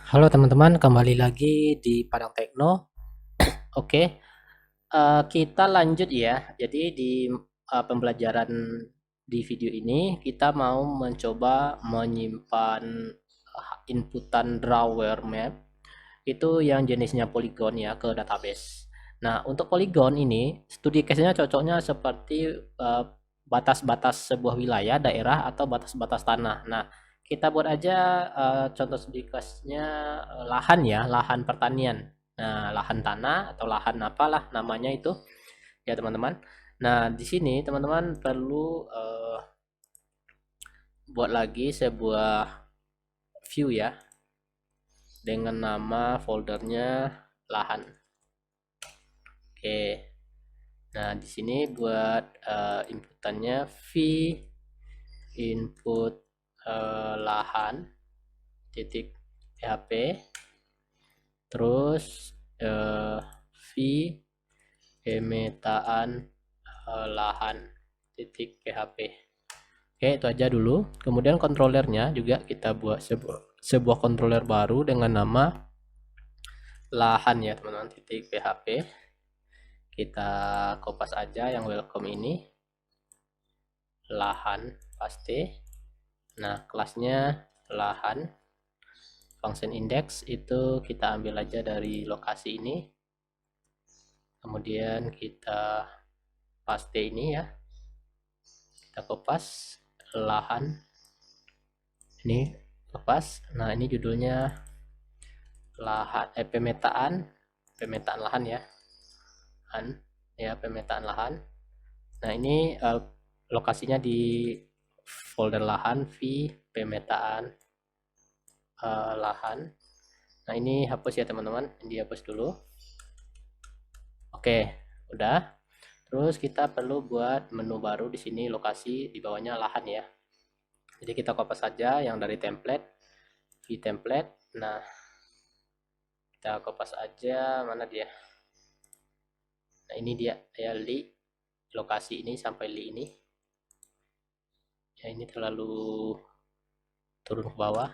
Halo teman-teman, kembali lagi di Padang Tekno. Oke, kita lanjut ya. Jadi di pembelajaran di video ini kita mau mencoba menyimpan inputan drawer map itu yang jenisnya polygon ya ke database. Nah, untuk polygon ini studi case-nya cocoknya seperti batas-batas sebuah wilayah, daerah atau batas-batas tanah. Nah, kita buat aja contoh studi case-nya lahan ya, lahan pertanian. Nah, lahan tanah atau lahan apalah namanya itu ya teman-teman. Nah, di sini teman-teman perlu buat lagi sebuah view ya dengan nama foldernya lahan. Oke. Nah, di sini buat inputannya v input lahan titik php, terus v pemetaan lahan titik php. Oke, itu aja dulu. Kemudian kontrolernya juga kita buat sebuah controller baru dengan nama lahan ya teman-teman titik php. Kita kopas aja yang welcome ini lahan pasti. Nah, kelasnya lahan. Function index itu kita ambil aja dari lokasi ini. Kemudian kita paste ini ya. Kita kopas lahan. Ini kopas. Nah, ini judulnya lahan pemetaan lahan ya. Pemetaan lahan. Nah, ini lokasinya di folder lahan v pemetaan lahan. Nah, ini hapus ya teman-teman, ini dihapus dulu. Oke, udah. Terus kita perlu buat menu baru di sini, lokasi di bawahnya lahan ya. Jadi kita copy saja yang dari template, v template. Nah, kita copy aja, mana dia? Nah, ini dia ya, li lokasi ini sampai li ini. Ya, ini terlalu turun ke bawah.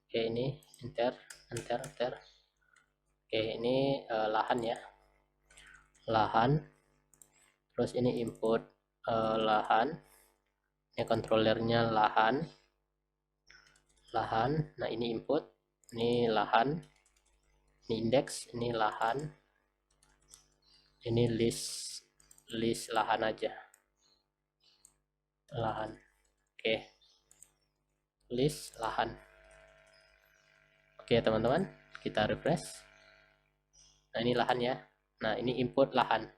Oke, ini enter. Oke, ini lahan ya. Lahan. Terus ini input lahan. Ini kontrolernya lahan. Nah, ini input, ini lahan, ini index, ini lahan, ini list lahan aja, lahan. Oke, list lahan. Oke teman-teman, kita refresh. Nah, ini lahan ya. Nah, ini input lahan.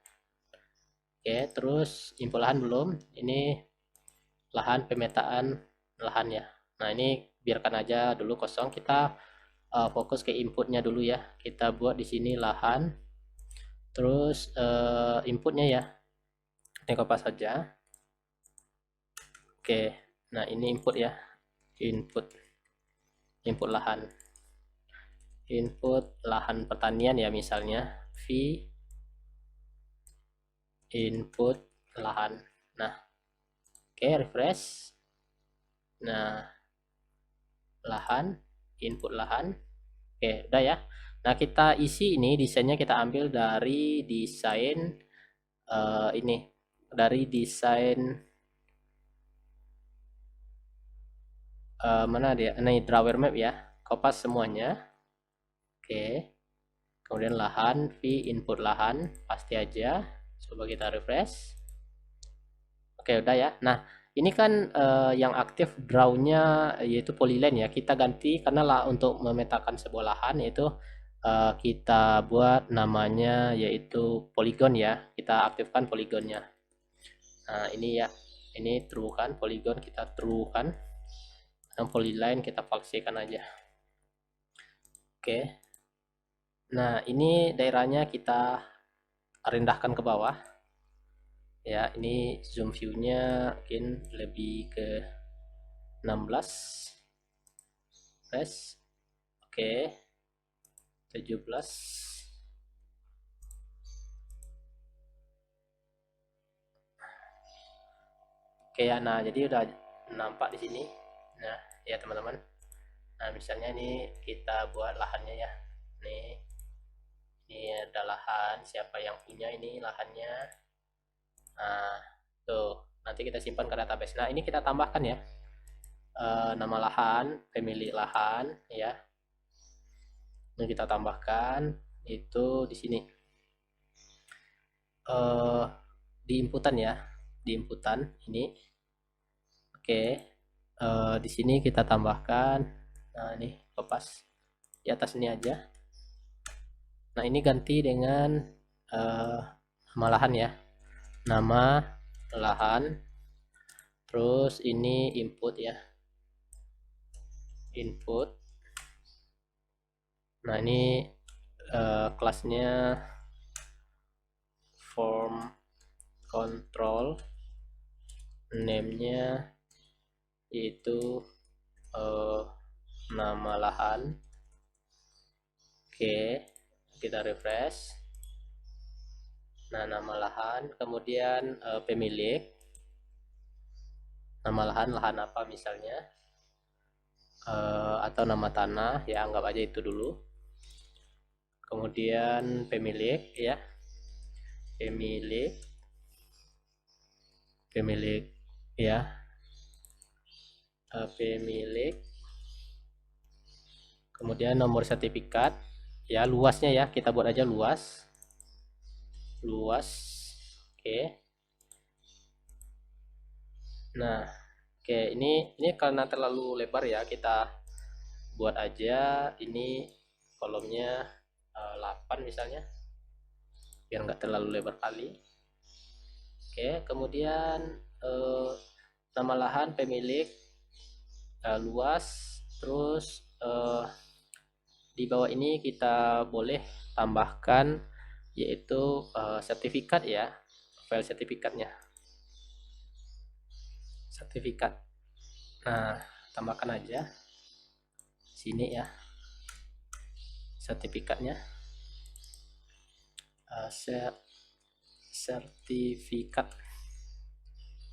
Oke, terus input lahan belum. Ini lahan pemetaan lahan ya. Nah, ini biarkan aja dulu kosong. Kita fokus ke inputnya dulu ya. Kita buat di sini lahan. Terus inputnya ya. Ini kopas saja. Oke, nah ini input ya. Input lahan. Input lahan pertanian ya misalnya v input lahan. Nah, oke, refresh. Nah, lahan, input lahan. Oke, udah ya. Nah, kita isi ini desainnya kita ambil dari desain ini. Dari desain mana dia? Ini drawer map ya. Kopas semuanya. Oke. Kemudian lahan, v input lahan, pasti aja. Coba kita refresh. Oke, udah ya. Nah, ini kan yang aktif draw-nya yaitu polyline ya. Kita ganti karena lah untuk memetakan sebuah lahan yaitu kita buat namanya yaitu polygon ya. Kita aktifkan polygonnya. Nah, ini ya. Ini true kan, polygon kita true kan. Dan polyline kita falsikan aja. Oke. Nah, ini daerahnya kita rendahkan ke bawah. Ya, ini zoom view-nya mungkin lebih ke 16. Press. Oke. 17. Oke ya, nah jadi udah nampak di sini. Nah, ya teman-teman. Nah, misalnya ini kita buat lahannya ya. Nih, ini ada lahan, siapa yang punya ini lahannya. Nah, tuh, nanti kita simpan ke database. Nah, ini kita tambahkan ya. Nama lahan, pemilik lahan ya. Ini kita tambahkan itu di sini. Di inputan ya, di inputan ini. Oke. Di sini kita tambahkan, nah ini lepas di atas ini aja. Nah, ini ganti dengan nama lahan ya, nama lahan, terus ini input ya, input. Nah, ini kelasnya form control, name-nya yaitu nama lahan. Oke, kita refresh. Nah, nama lahan, kemudian pemilik, nama lahan apa misalnya, atau nama tanah ya, anggap aja itu dulu. Kemudian pemilik ya, pemilik ya, pemilik. Kemudian nomor sertifikat ya, luasnya ya, kita buat aja luas. Oke. Nah, oke, ini karena terlalu lebar ya, kita buat aja ini kolomnya 8 misalnya, biar nggak terlalu lebar kali. Oke, kemudian nama lahan, pemilik, luas, terus di bawah ini kita boleh tambahkan yaitu sertifikat ya, file sertifikatnya, sertifikat. Nah, tambahkan aja sini ya sertifikatnya, sertifikat,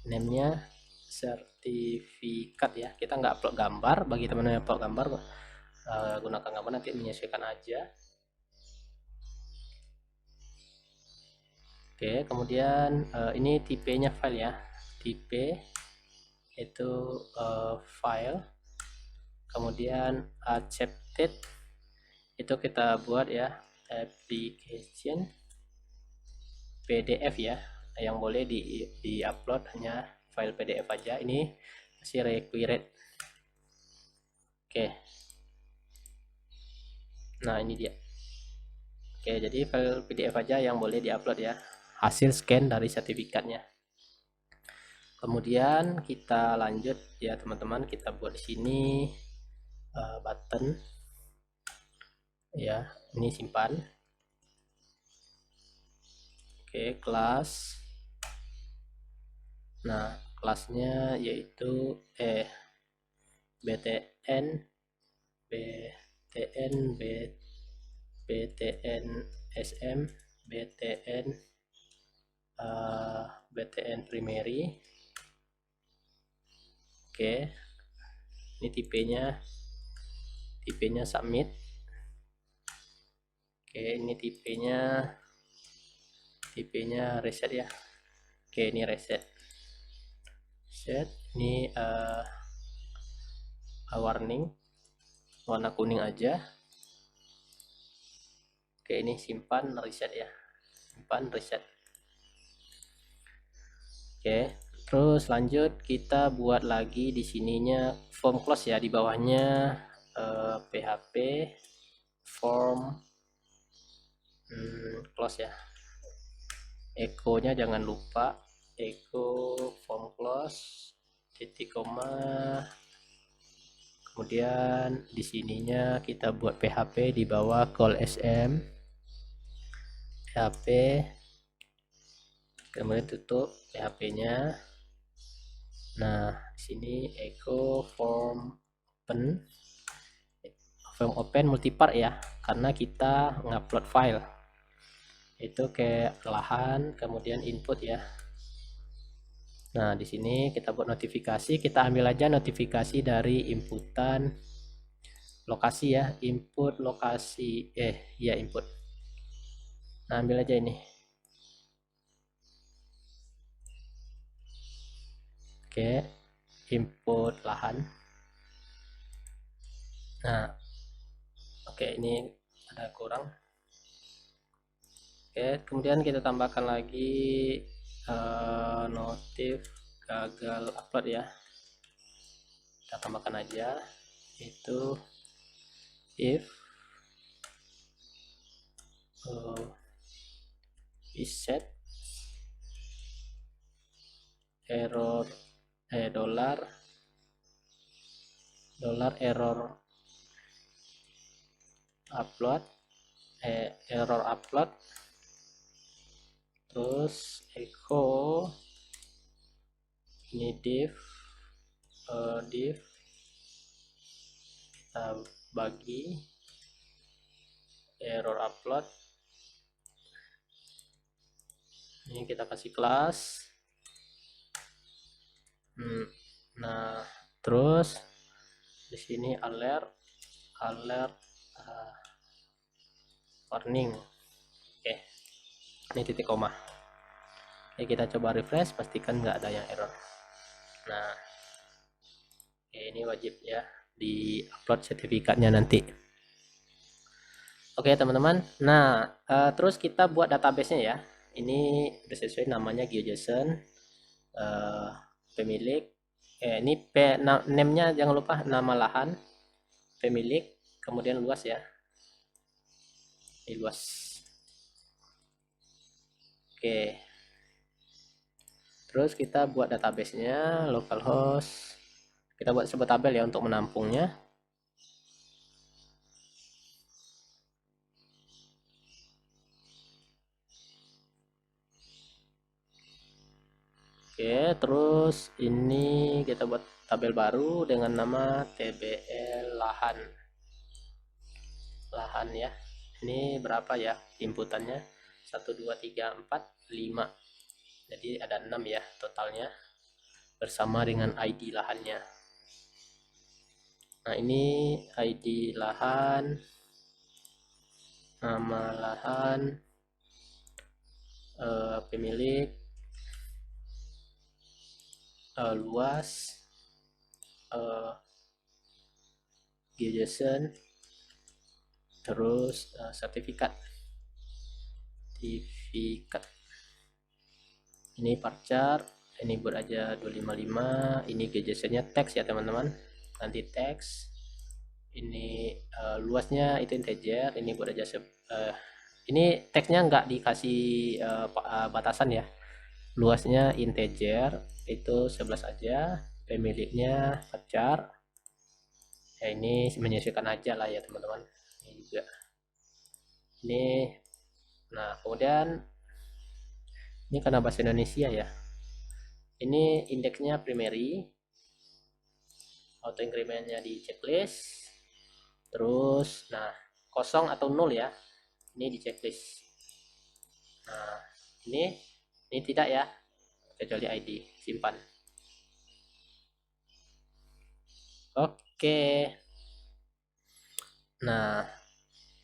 name-nya sertifikat ya. Kita nggak upload gambar, bagi teman-teman yang upload gambar gunakan gambar, nanti menyesuaikan aja. Oke, kemudian ini tipenya file ya, tipe itu file. Kemudian accepted itu kita buat ya, application PDF ya, yang boleh di upload hanya file PDF aja. Ini masih required. Oke, nah ini dia. Oke, jadi file PDF aja yang boleh diupload ya, hasil scan dari sertifikatnya. Kemudian kita lanjut ya teman-teman, kita buat di sini button ya, ini simpan. Oke, kelas. Nah, kelasnya yaitu btn sm, btn primary. Oke, ini tipenya submit. Oke, ini tipenya reset ya. Oke, ini reset. Ini warning warna kuning aja. Oke, ini simpan reset ya, simpan reset. Oke, terus lanjut kita buat lagi di sininya form close ya, di bawahnya php form close ya, echo-nya jangan lupa, echo form close titik koma. Kemudian di sininya kita buat php di bawah call sm php, kemudian tutup php-nya. Nah, di sini echo form open multipart ya, karena kita ngupload file itu ke lahan, kemudian input ya. Nah, di sini kita buat notifikasi, kita ambil aja notifikasi dari inputan lokasi ya, input lokasi, ya input. Nah, ambil aja ini. Oke, input lahan. Nah, oke, ini ada kurang. Oke, kemudian kita tambahkan lagi notif gagal upload ya. Kita tambahkan aja itu if is set error dollar error upload error upload, terus echo ini div kita bagi error upload, ini kita kasih kelas. Nah, terus di sini alert warning. Oke, ini titik koma. Oke, kita coba refresh, pastikan nggak ada yang error. Nah, oke, ini wajib ya di upload sertifikatnya nanti. Oke teman-teman, nah terus kita buat database-nya ya. Ini udah sesuai namanya GeoJSON, pemilik, ini name-nya jangan lupa nama lahan, pemilik, kemudian luas ya, ini luas. Oke, terus kita buat database-nya localhost, kita buat sebuah tabel ya untuk menampungnya. Oke, terus ini kita buat tabel baru dengan nama tbl lahan ya. Ini berapa ya inputannya? 1 2 3 4 5. Jadi ada 6 ya totalnya bersama dengan ID lahannya. Nah, ini ID lahan, nama lahan, pemilik, luas, GeoJSON, terus sertifikat. Ini parchar, ini buat aja 255, ini GeoJSON-nya teks ya teman-teman. Nanti teks. Ini luasnya itu integer, ini buat aja ini teksnya nggak dikasih batasan ya. Luasnya integer itu 11 aja, pemiliknya parchar. Ya ini menyesuaikan aja lah ya teman-teman. Ini juga. Ini nah, kemudian ini karena bahasa Indonesia ya. Ini indeksnya primary, auto incrementnya di checklist, terus nah kosong atau nol ya, ini di checklist. Nah, ini tidak ya, kecuali ID, simpan. Oke, nah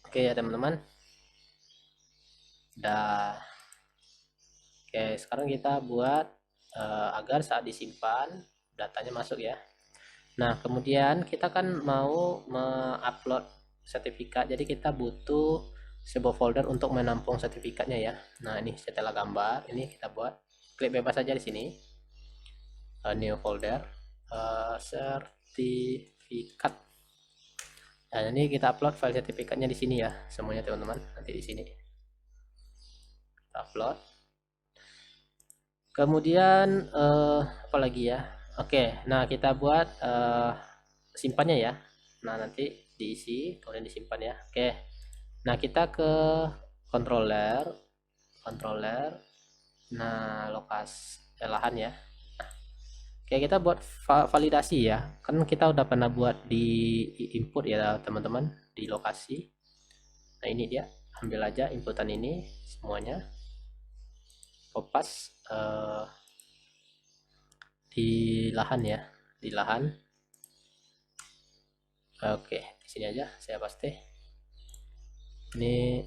oke ya teman-teman, udah. Oke, sekarang kita buat agar saat disimpan datanya masuk ya. Nah, kemudian kita kan mau mengupload sertifikat, jadi kita butuh sebuah folder untuk menampung sertifikatnya ya. Nah, ini setelah gambar, ini kita buat, klik bebas saja di sini, new folder, sertifikat. Nah, ini kita upload file sertifikatnya di sini ya, semuanya teman-teman, nanti di sini kita upload. Kemudian apa lagi ya? Oke, nah kita buat simpannya ya. Nah, nanti diisi kemudian disimpan ya. Oke. Nah, kita ke controller. Nah, lokasi lahan ya. Oke, kita buat validasi ya. Kan kita udah pernah buat di input ya, teman-teman, di lokasi. Nah, ini dia. Ambil aja inputan ini semuanya. Kopas di lahan ya, di lahan. Oke, di sini aja saya paste. Ini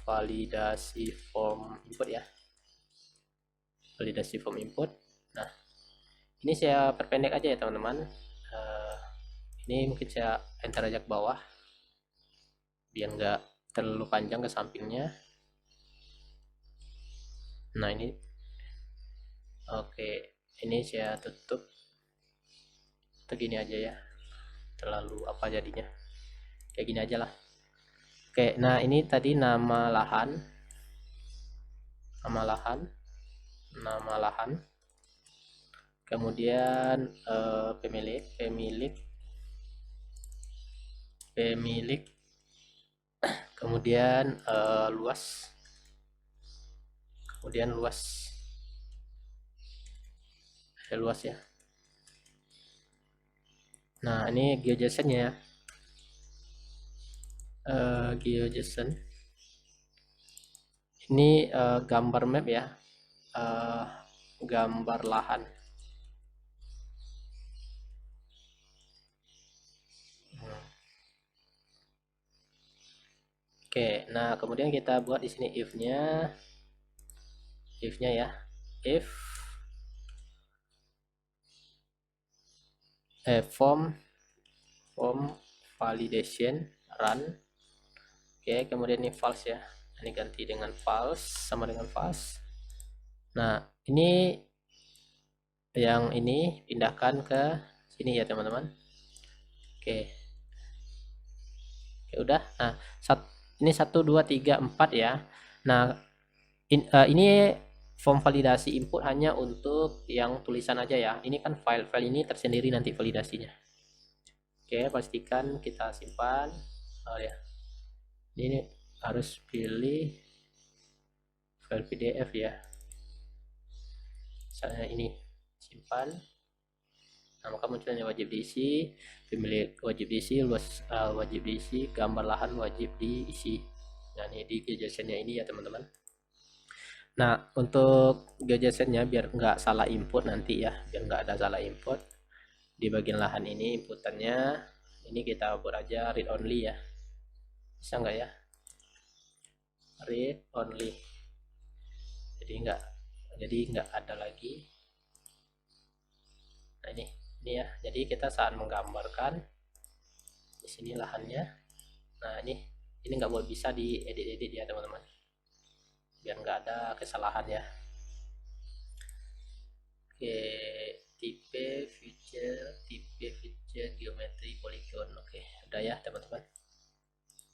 validasi form input ya, validasi form input. Nah, ini saya perpendek aja ya teman-teman. Ini mungkin saya enter aja ke bawah biar nggak terlalu panjang ke sampingnya. Nah ini oke, ini saya tutup begini aja ya, terlalu apa jadinya, kayak gini aja lah. Oke, nah ini tadi nama lahan, kemudian pemilik, kemudian luas, luas ya. Nah ini GeoJSON ya, GeoJSON ini gambar map ya, gambar lahan. Oke, nah kemudian kita buat di sini if-nya ya, if form validation run. Oke, kemudian ini false ya, ini ganti dengan false, sama dengan false. Nah ini yang ini pindahkan ke sini ya teman-teman. Oke, udah. Nah ini 1 2 3 4 ya. Nah ini form validasi input hanya untuk yang tulisan aja ya. Ini kan file ini tersendiri nanti validasinya. Oke, pastikan kita simpan. Oh ya, ini harus pilih file PDF ya. Misalnya ini simpan. Nah, maka munculnya wajib diisi, pemilik wajib diisi, luas wajib diisi, gambar lahan wajib diisi. Nah ini di GeoJSON-nya ini ya teman-teman. Nah untuk GeoJSON-nya biar nggak salah input nanti ya, biar nggak ada salah input di bagian lahan ini, inputannya ini kita buat aja read only ya, bisa nggak ya, read only, jadi nggak ada lagi. Nah ini ya, jadi kita saat menggambarkan di sini lahannya. Nah ini nggak boleh bisa diedit ya teman-teman, biar nggak ada kesalahan ya. Oke, tipe feature geometri polygon. Oke, udah ya teman-teman,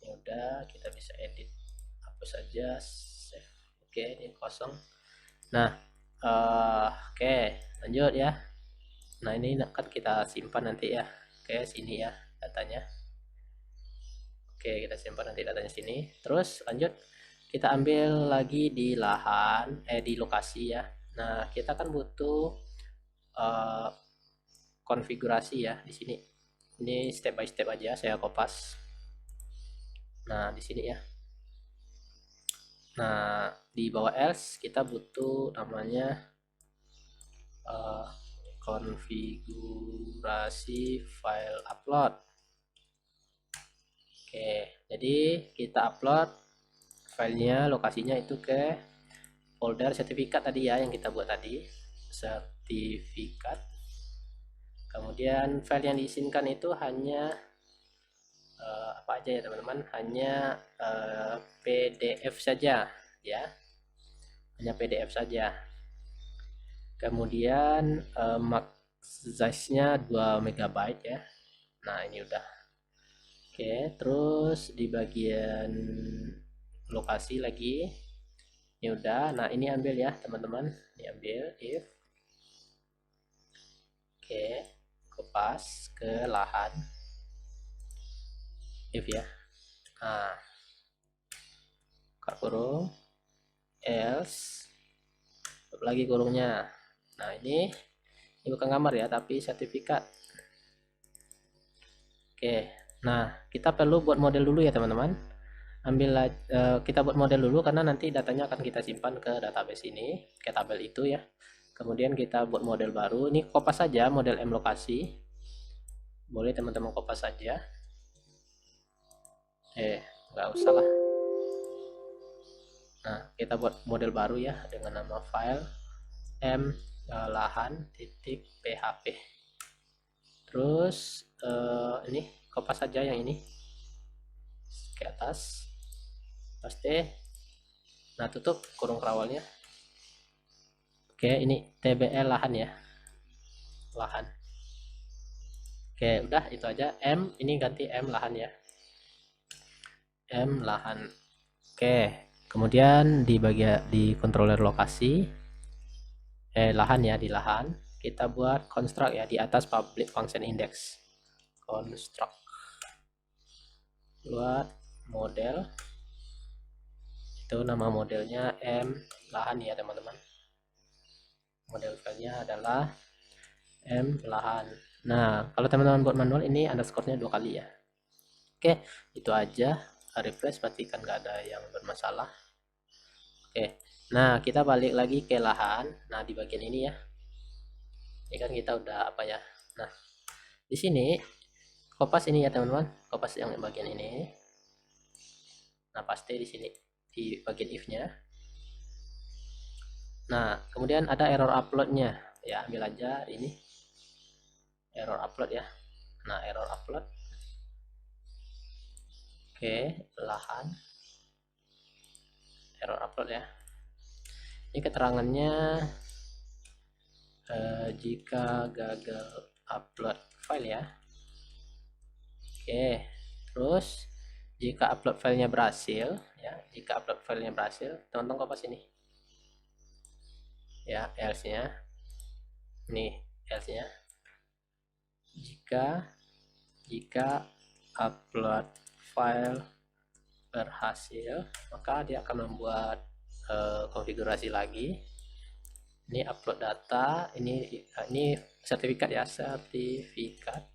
ya udah, kita bisa edit, hapus saja, save. Oke, ini kosong. Nah oke, lanjut ya. Nah ini akan kita simpan nanti ya. Oke, sini ya datanya. Oke, kita simpan nanti datanya sini. Terus lanjut, kita ambil lagi di lahan, di lokasi ya. Nah kita kan butuh konfigurasi ya di sini. Ini step by step aja saya kopas. Nah di sini ya. Nah di bawah else kita butuh namanya konfigurasi file upload. Oke, jadi kita upload filenya, lokasinya itu ke folder sertifikat tadi ya, yang kita buat tadi, sertifikat. Kemudian file yang diizinkan itu hanya apa aja ya teman-teman, hanya PDF saja ya, hanya PDF saja. Kemudian max size-nya 2 MB ya. Nah ini udah. Oke, terus di bagian lokasi lagi ini udah. Nah ini ambil ya teman-teman, ini ambil if. Oke, kopas ke lahan if ya. Nah buka kurung, else, tutup lagi kurungnya. Nah ini bukan gambar ya, tapi sertifikat. Oke, nah kita perlu buat model dulu ya teman-teman. Kita buat model dulu karena nanti datanya akan kita simpan ke database ini, ke tabel itu ya. Kemudian kita buat model baru. Ini kopas saja model M lokasi. Boleh teman-teman kopas saja. nggak usah lah. Nah, kita buat model baru ya dengan nama file lahan titik php. Terus ini kopas saja yang ini ke atas, paste. Nah, tutup kurung kerawalnya. Oke, ini tbl lahan ya, lahan. Oke, udah itu aja. M ini ganti M lahan ya, M lahan. Oke, kemudian di bagian di controller lokasi lahan ya, di lahan kita buat construct ya di atas public function index. Construct, buat model, itu nama modelnya M lahan ya teman-teman. Model filenya adalah M lahan. Nah, kalau teman-teman buat manual ini underscore-nya 2 kali ya. Oke, itu aja. Refresh, pastikan nggak ada yang bermasalah. Oke, nah kita balik lagi ke lahan. Nah, di bagian ini ya, ini kan kita udah apa ya. Nah, di sini kopas ini ya teman-teman, kopas yang bagian ini. Nah, pasti di sini di bagian if-nya. Nah, kemudian ada error upload-nya ya, ambil aja ini error upload ya. Nah, error upload. Oke, lahan error upload ya. Ini keterangannya jika gagal upload file ya. Oke, terus jika upload filenya berhasil ya, jika upload filenya berhasil, teman-teman kopas ini ya, else nya nih, else nya jika upload file berhasil, maka dia akan membuat konfigurasi lagi. Ini upload data, ini sertifikat ya, sertifikat.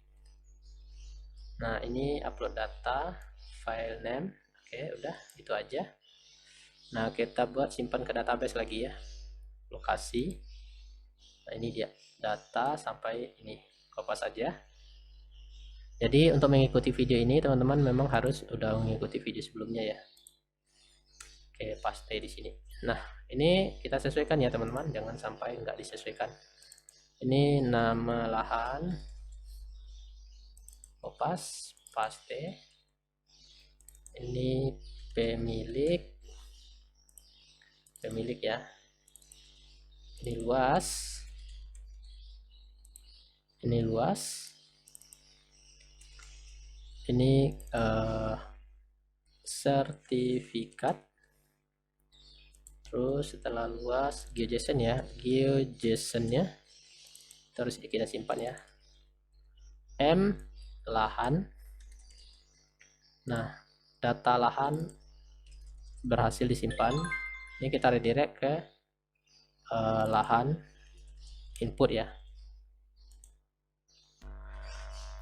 Nah, ini upload data, file name. Oke, udah itu aja. Nah, kita buat simpan ke database lagi ya, lokasi. Nah, ini dia data sampai ini, kopas saja. Jadi untuk mengikuti video ini teman-teman memang harus udah mengikuti video sebelumnya ya. Oke, paste di sini. Nah, ini kita sesuaikan ya teman-teman, jangan sampai nggak disesuaikan. Ini nama lahan, kopas, paste. Ini pemilik ya. Ini luas, ini luas, ini sertifikat. Terus setelah luas GeoJSON ya, GeoJSON-nya terus kita simpan ya, M lahan. Nah, data lahan berhasil disimpan. Ini kita redirect ke lahan input ya.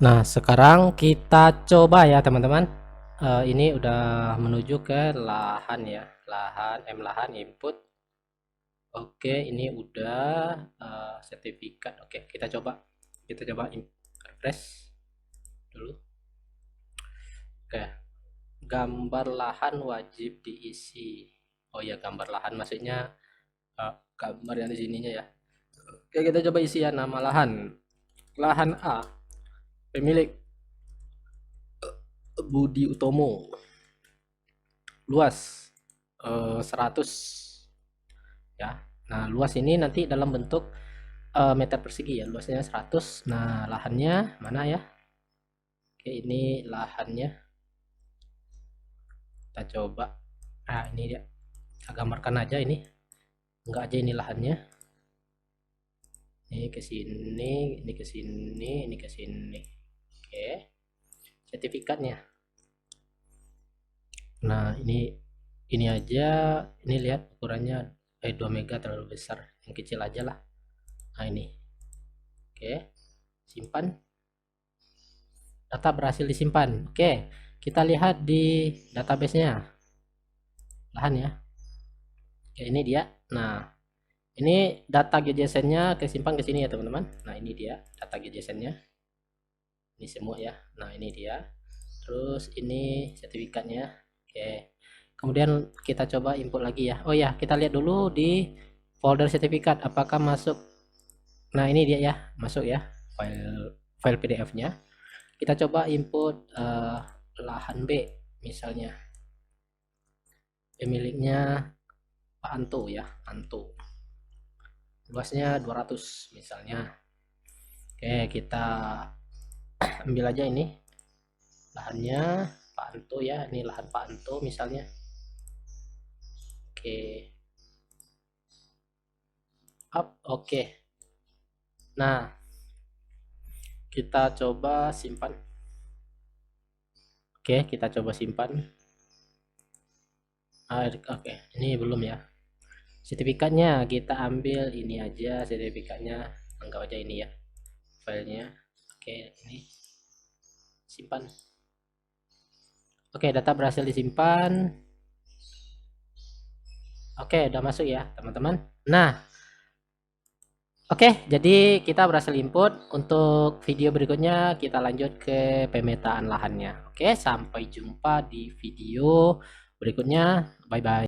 Nah, sekarang kita coba ya teman-teman. Ini udah menuju ke lahan ya, lahan M lahan input. Oke, ini udah sertifikat. Oke, kita coba refresh dulu. Oke, gambar lahan wajib diisi. Oh ya, gambar lahan maksudnya gambar yang di sininya ya. Oke, kita coba isi ya, nama lahan A, pemilik Budi Utomo, luas 100 ya. Nah, luas ini nanti dalam bentuk meter persegi ya, luasnya 100. Nah, lahannya mana ya? Oke, ini lahannya kita coba. Nah, ini dia, kita gambarkan aja ini, enggak aja ini lahannya. Ini ke sini, ini ke sini, ini ke sini. Oke, sertifikatnya. Nah, ini aja, ini lihat ukurannya 2 mega terlalu besar, yang kecil aja lah. Nah, ini. Oke, simpan. Data berhasil disimpan. Oke, kita lihat di database-nya. Lahan ya. Oke, ini dia. Nah, ini data GeoJSON-nya kesimpan ke sini ya, teman-teman. Nah, ini dia data GeoJSON-nya. Ini semua ya. Nah, ini dia. Terus ini sertifikatnya. Oke. Kemudian kita coba input lagi ya. Oh ya, kita lihat dulu di folder sertifikat apakah masuk. Nah, ini dia ya, masuk ya file PDF-nya. Kita coba input lahan B misalnya. Pemiliknya Pak Anto ya, Anto. Luasnya 200 misalnya. Oke, kita ambil aja ini lahannya Pak Anto ya, ini lahan Pak Anto misalnya. Oke. Oke. Nah, kita coba simpan. Oke, kita coba simpan. Oke, ini belum ya. Sertifikatnya kita ambil ini aja, sertifikatnya anggap aja ini ya filenya. Oke, ini simpan. Oke, data berhasil disimpan. Oke, udah masuk ya teman-teman. Nah, oke, jadi kita berhasil input. Untuk video berikutnya kita lanjut ke pemetaan lahannya. Oke, sampai jumpa di video berikutnya. Bye bye.